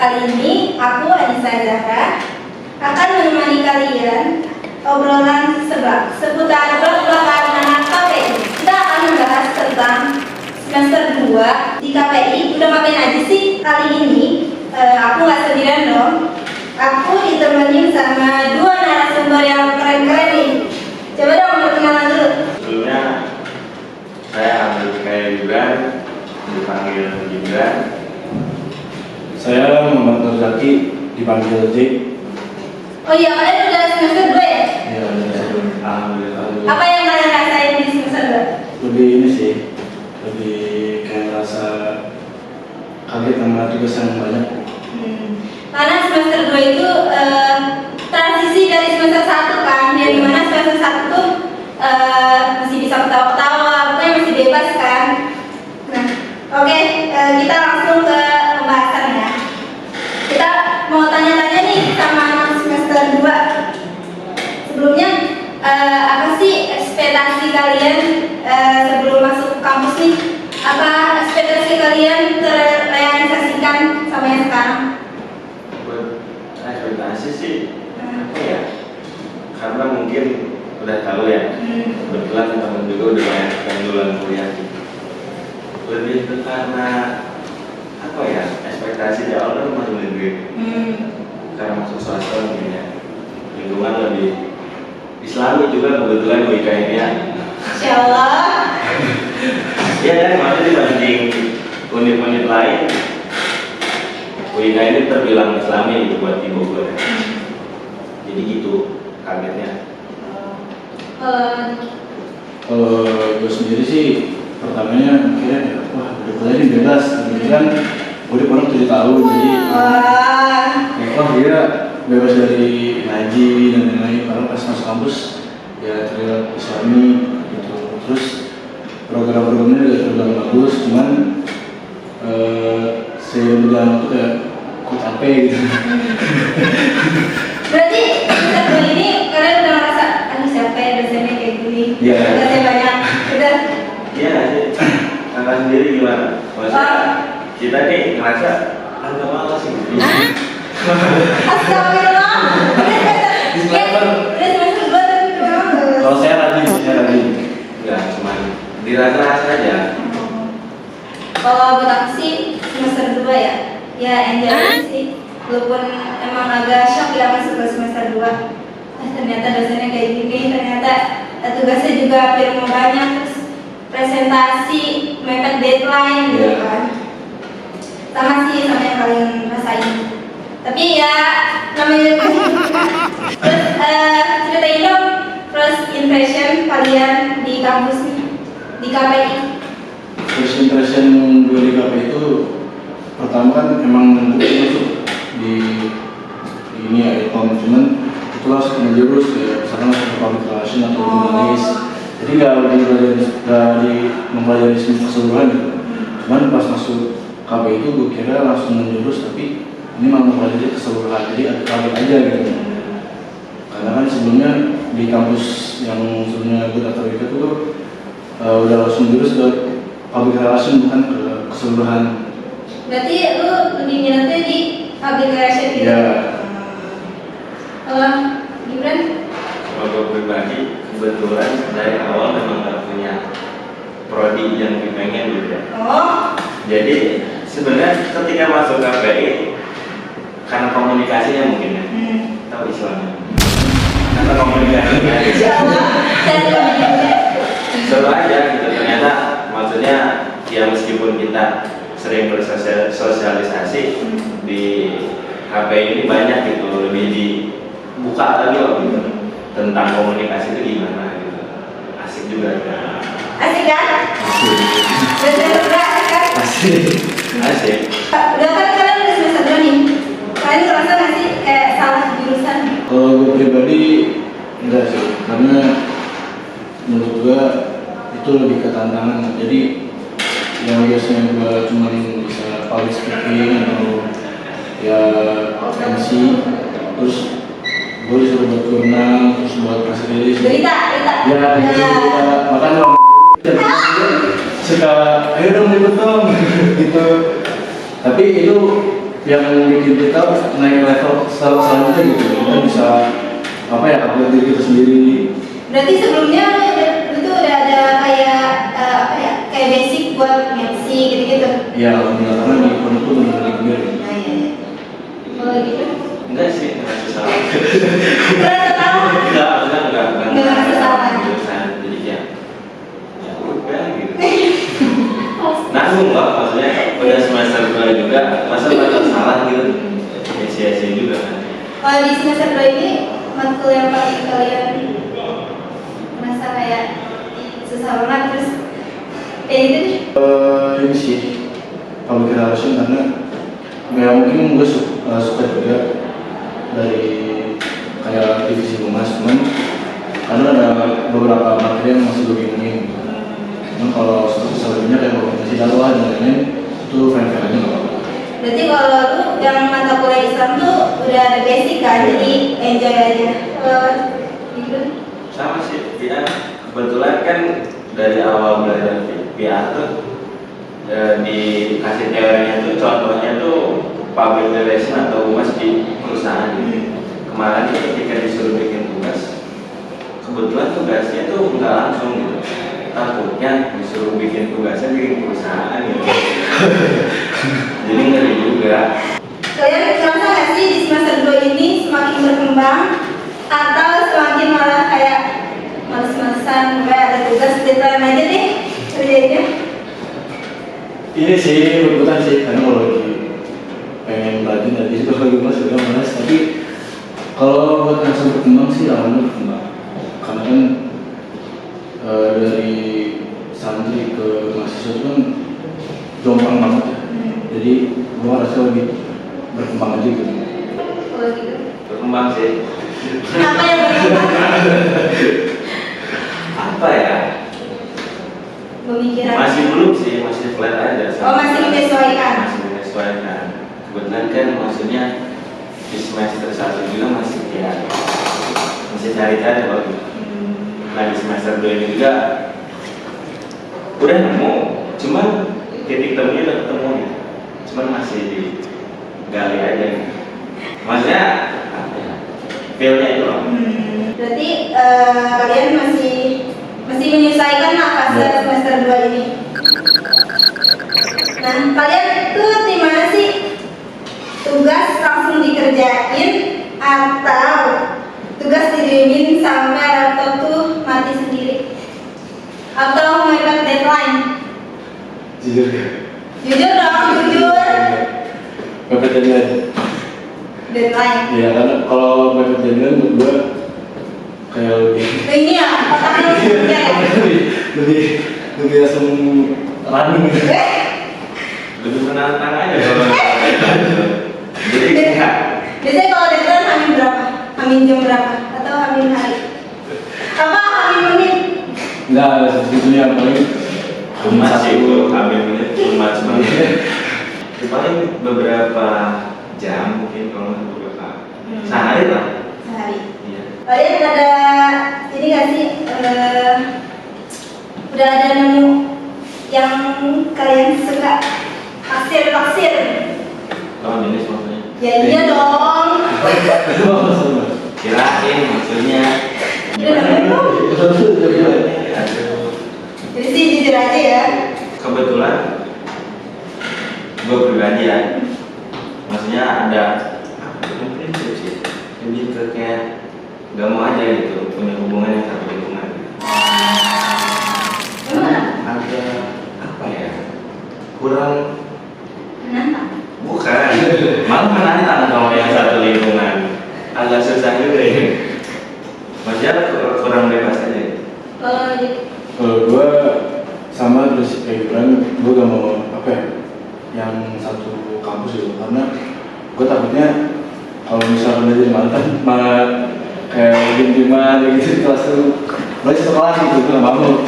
Kali ini aku Anissa Zahra akan menemani kalian obrolan seputar blog-blogan anak KPI. Kita akan membahas tentang semester 2 di KPI. Udah ngapain aja sih kali ini? Aku nggak sendirian dong. Aku ditemenin sama dua narasumber yang keren-keren nih. Coba dong perkenalan dulu. Sebelumnya saya Ahmad Kaya Gibran, dipanggil Gibran. Saya Muhammad Zaki, dipanggil J. Oh iya, kalian udah semester 2 ya? Ya, alhamdulillah. Apa yang kalian rasain di semester 2? Lebih ini sih, lebih kayak rasa kaget sama tugas yang banyak. Karena semester 2 itu transisi dari semester 1 kan, yang dimana semester 1 tuh masih bisa ketawa-ketawa, pokoknya masih bebas kan. Nah, oke, kita langsung ke pembahasan ya. Kita mau tanya-tanya nih sama semester 2. Sebelumnya, apa sih ekspektasi kalian sebelum masuk kampus nih? Apa ekspektasi kalian terrealisasikan sama yang sekarang? Ekspektasi sih apa ya? Karena mungkin udah tahu ya, kebetulan teman juga udah banyak yang duluan kuliah gitu. Lebih ke karena apa ya? Ekspektasi di awal kan masih lebih karena masuk swasta mungkin ya, lingkungan lebih Islami juga kebetulan UIK ini ya. Insyaallah. Iya kan, maksudnya dibanding unit-unit lain, UIK ini terbilang Islami gitu buat di Bogor. Jadi gitu kagetnya. Kalau gue sendiri sih, pertamanya mikirnya ya, wah udah kuliah ini bebas. Jadi kan udah orang 7 tahun, jadi wah dia bebas dari ngaji dan lain-lain. Karena pas masuk kampus ya terlihat Islami gitu. Terus program-programnya juga terbilang bagus, cuman saya berjalan waktu kayak kok capek gitu. Berarti semester 2 ini kalian udah ngerasa aduh siapa ya dosennya kayak gini? Iya. Dosennya banyak. Udah. Iya sih. Kakak sendiri gimana? Maksudnya kita nih ngerasa nggak malas sih. Astagfirullah. Udah semester 2 tapi memang Kalau saya rajin. Enggak, cuman dirasa-rasa aja. kalau buat aku sih semester 2 ya. Ya enjoy aja sih. Walaupun emang agak shock ya masuk ke semester 2. Ternyata dosennya kayak gini, ternyata tugasnya juga hampir mau banyak, terus presentasi, mepet deadline gitu kan. Sama sih sama yang kalian rasain. Tapi ya namanya terus ceritain dong first impression kalian di kampus nih, di KPI. First impression gue di KPI itu pertama kan emang masuk di ini ya Ekom, cuman itulah sekarang jurus ya, misalkan masuk ke public relation atau jurnalis. Jadi nggak mempelajari semua keseluruhan gitu. Cuman pas masuk KPI itu gue kira langsung menjurus, tapi ini malah mempelajari keseluruhan, jadi agak kaget aja gitu. Karena kan sebelumnya di kampus yang sebelumnya gue daftar itu tuh udah langsung jurus ke public relation, bukan ke keseluruhan. Berarti lu lebih minatnya di public relation gitu? Ya. Gibran? Kalau gue pribadi, kebetulan dari awal memang gak punya prodi yang dipengen gitu ya. Oh. Jadi sebenarnya ketika masuk KPI, karena komunikasinya mungkin ya, tahu Islamnya. Karena komunikasinya. Seru aja gitu, ternyata maksudnya ya meskipun kita sering bersosialisasi di KPI ini banyak gitu, lebih dibuka lagi loh gitu tentang komunikasi itu gimana gitu, asik juga kan. Asik kan? Asik. Udah kan kalian udah semester 2 nih. Kalian ngerasa nggak sih kayak salah jurusan? Kalau gue pribadi enggak sih, karena menurut gue itu lebih ke tantangan. Jadi yang biasanya gue cuma bisa public speaking atau ya MC, terus gue disuruh buat jurnal, terus buat press release. Berita. Ya itu kita makanya suka ayo dong ribut dong gitu. Tapi itu yang bikin kita naik level selanjutnya gitu. Kita bisa apa ya, upgrade diri kita sendiri. Berarti sebelumnya itu udah ada kayak apa ya, kayak basic buat MC gitu-gitu. Ya alhamdulillah, karena di pon itu benar-benar Nah iya. Kalau gitu? Enggak sih, nggak salah. Karena tahu. Enggak Nggak salah. Jadi ya udah gitu. Nanggung lah, maksudnya udah semester 2 juga, masa bakal salah gitu. Ya sia-sia juga kan. Kalau di semester 2 ini matkul yang paling kalian merasa kayak susah banget terus kayak gitu nih? ini sih public relation, karena ya mungkin gue suka juga dari kayak divisi humas, cuman karena ada beberapa materi yang masih gue bingungin. Cuman kalau selebihnya kayak komunikasi dakwah dan lain-lain itu fan-fan aja nggak apa-apa. Berarti kalau lu yang mata kuliah Islam tuh udah ada basic kan, jadi enjoy aja. Gitu. Sama sih, ya kebetulan kan dari awal belajar PR tuh dikasih teorinya tuh, contohnya tuh public relation atau humas di perusahaan gitu. Kemarin tuh ketika disuruh bikin tugas, kebetulan tugasnya tuh nggak langsung gitu. Takutnya disuruh bikin tugasnya di perusahaan gitu. Jadi ngeri juga. Kalian merasa nggak sih di semester 2 ini semakin berkembang atau semakin malah kayak males-malesan, kayak ada tugas deadline aja deh kerjanya? Ini sih rebutan sih, karena kalau lagi pengen belajar dari itu lagi mas udah malas. Tapi kalau buat langsung berkembang sih alhamdulillah berkembang, karena kan dari santri ke mahasiswa itu kan jomplang banget ya. Jadi gua rasa lebih berkembang aja gitu. Kalau gitu, Berkembang sih. kenapa yang berkembang? Apa ya? Pemikiran. Masih belum sih, masih flat aja. Oh, masih menyesuaikan. Masih menyesuaikan. Kebetulan kan maksudnya di semester 1 juga masih ya masih cari-cari loh. Nah di semester 2 ini juga udah nemu, cuman titik temunya udah ketemu gitu. Cuman masih digali aja gitu. Maksudnya apa ya, feel-nya itu loh. Berarti kalian masih menyesuaikan lah fase semester 2 ini. Nah, kalian tuh di mana sih? Tugas langsung dikerjain atau tugas didiemin sampai laptop tuh mati sendiri? Atau mepet deadline? Jujur ya. Jujur dong, jujur. Mepet deadline. Deadline. Ya karena kalau mepet deadline menurut gua kayak lebih Ini ya, otaknya langsung kerja ya. lebih langsung running gitu. Lebih menantang aja kalau jadi enggak. Biasanya kalau deadline hamin berapa? Hamin jam berapa? Atau hamin hari? Apa hamin menit? Enggak, sebetulnya paling Cuma sih itu kami menit cuma paling beberapa jam mungkin, kalau nggak beberapa sehari lah. Sehari. Iya. Kalian ada ini nggak sih? Udah ada nemu yang kalian suka taksir? Kalau jenis maksudnya? Ya iya dong. Kirain maksudnya. Udah nemu. Jadi sih jujur aja ya. Kebetulan gue pribadi ya, maksudnya ada prinsip sih, lebih ke kayak gak mau aja gitu punya hubungan yang satu lingkungan. Ada apa ya, kurang Menantang. bukan malah menantang kalau yang satu lingkungan agak susah juga ya, maksudnya kurang bebas aja. Kalau Kalau gue sama terus kayak Gibran, gue gak mau apa ya, yang satu kampus gitu, karena gue takutnya kalau misalnya jadi mantan malah kayak game-gamean gitu di kelas tuh, mulai sekolah gitu, gue gak mau.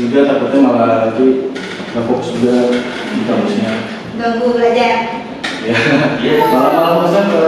Juga takutnya malah nanti gak fokus juga di kampusnya. ganggu belajar. Ya, Iya. malah pesan ke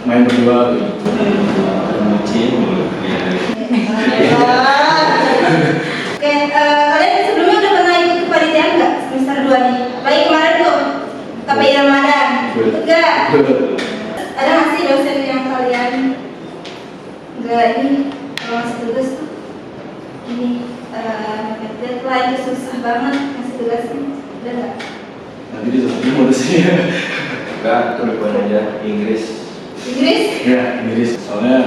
main berdua gitu. Bucin mulu. Oke, kalian sebelumnya udah pernah ikut kepanitiaan nggak semester 2 nih? Baik kemarin tuh KPK deadline itu susah banget ngasih tugasnya. Udah nggak? Nanti di modusnya. Enggak, itu depan aja Inggris. Inggris? Ya, Inggris. Soalnya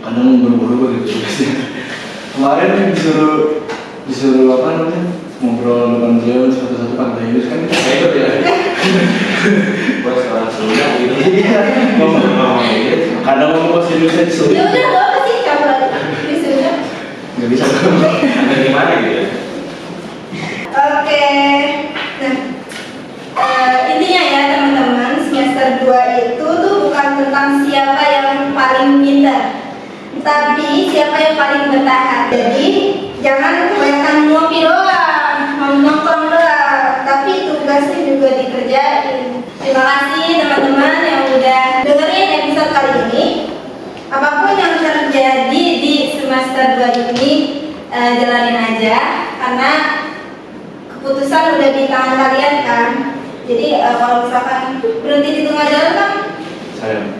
kadang buru-buru begitu tugasnya. Kemarin disuruh apa namanya? Ngobrol depan beliau satu-satu pakai Inggris kan kita ikut ya. Bos orang sebelumnya gitu. Iya. Ngomong Inggris. Kadang ngomong bahasa Indonesia disuruh. Ya udah, gak apa sih kamu lagi disuruh. Nggak bisa. Ada gimana gitu ya? Oke, nah intinya ya teman-teman, semester 2 itu tuh bukan tentang siapa yang paling pintar, tapi siapa yang paling bertahan. Jadi jangan kebanyakan ngopi doang, nongkrong doang, tapi tugasnya juga dikerjain. Terima kasih teman-teman yang udah dengerin episode kali ini. Apapun yang terjadi di semester 2 ini, jalanin aja, karena keputusan udah di tangan kalian kan. Jadi kalau misalkan berhenti di tengah jalan kan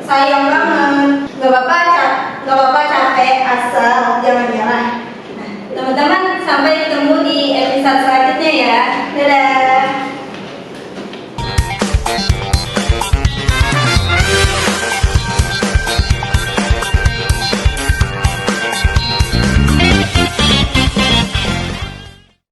sayang banget. Gak apa-apa capek, asal jangan nyerah. Nah, teman-teman, sampai ketemu di episode selanjutnya ya. Dadah.